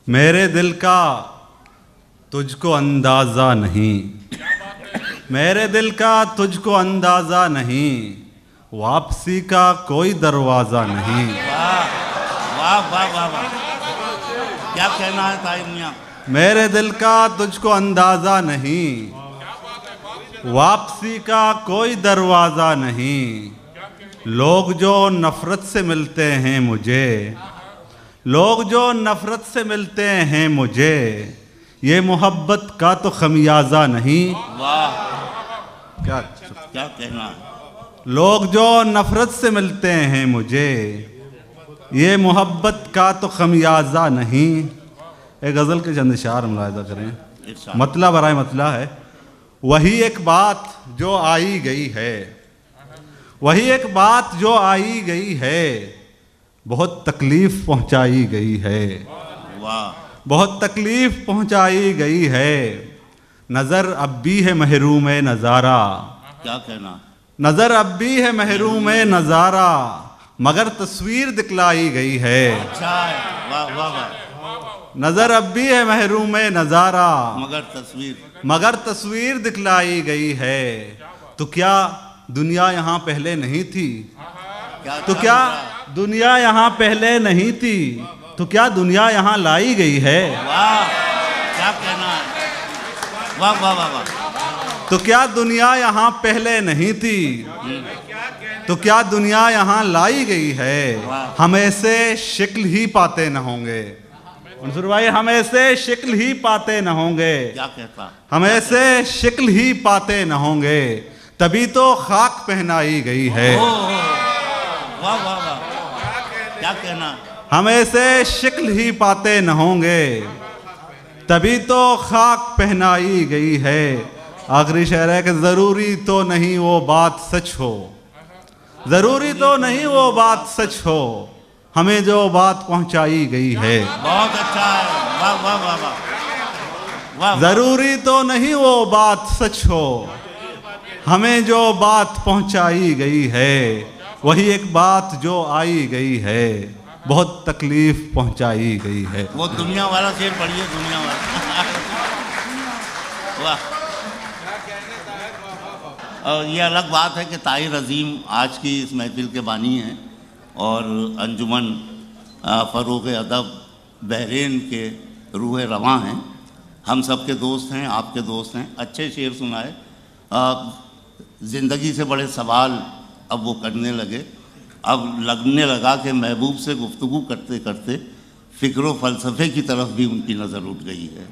मेरे दिल का तुझको अंदाज़ा नहीं, मेरे दिल का तुझको अंदाज़ा नहीं, वापसी का कोई दरवाज़ा नहीं। वाह वाह वाह वाह वाह, क्या कहना है ताई मियां। मेरे दिल का तुझको अंदाज़ा नहीं, वापसी का कोई दरवाज़ा नहीं। लोग जो नफ़रत से मिलते हैं मुझे, लोग जो नफ़रत से मिलते हैं मुझे, ये मोहब्बत का तो खमियाजा नहीं। वाह, क्या कहना है। लोग जो नफ़रत से मिलते हैं मुझे, ये मोहब्बत का तो खमियाजा नहीं। एक गज़ल के चंद इशार मुलाहिज़ा करें। मतला बराए मतला है, वही एक बात जो आई गई है, वही एक बात जो आई गई है, बहुत तकलीफ़ पहुंचाई गई है। वाह, बहुत तकलीफ़ पहुंचाई गई है। नज़र अब भी है महरूम नज़ारा, क्या कहना। नज़र अब भी है महरूम नज़ारा, मगर तस्वीर दिखलाई गई है। अच्छा है, वाह वाह वाह। नज़र अब भी है महरूम नज़ारा, मगर तस्वीर दिखलाई गई है। तो क्या दुनिया यहाँ पहले नहीं थी? तो क्या दुनिया यहाँ पहले नहीं थी? तो क्या दुनिया यहाँ लाई गई है? वाह, क्या कहना है। वाह वाह वाह वाह। तो क्या दुनिया यहाँ पहले नहीं थी? तो क्या दुनिया यहाँ लाई गई है? हम ऐसे शिक्ल ही पाते न होंगे, मंसूर भाई, हम ऐसे शिक्ल ही पाते न होंगे। क्या कहता? हम ऐसे शिक्ल ही पाते न होंगे, तभी तो खाक पहनाई गई है। वाह वाह वाह, क्या कहना। हम ऐसे शिक्ल ही पाते न होंगे, तभी तो खाक पहनाई गई है। आखिरी शेर है कि ज़रूरी तो नहीं वो बात सच हो, ज़रूरी तो नहीं वो बात सच हो, हमें जो बात पहुंचाई गई है। बहुत अच्छा है, वाह वाह वाह वाह। ज़रूरी तो नहीं वो बात सच हो, हमें जो बात पहुंचाई गई है, वही एक बात जो आई गई है, बहुत तकलीफ पहुंचाई गई है। वो दुनिया वाला शेर पढ़िए, दुनिया वाला। वाह। और ये अलग बात है कि ताहिर अजीम आज की इस महफिल के बानी हैं और अंजुमन फ़रोग़ अदब बहरीन के रूह रवां हैं। हम सब के दोस्त हैं, आपके दोस्त हैं। अच्छे शेर सुनाए। ज़िंदगी से बड़े सवाल अब वो करने लगे। अब लगने लगा कि महबूब से गुफ्तगू करते करते फ़िक्र व फ़लसफ़े की तरफ भी उनकी नज़र उठ गई है।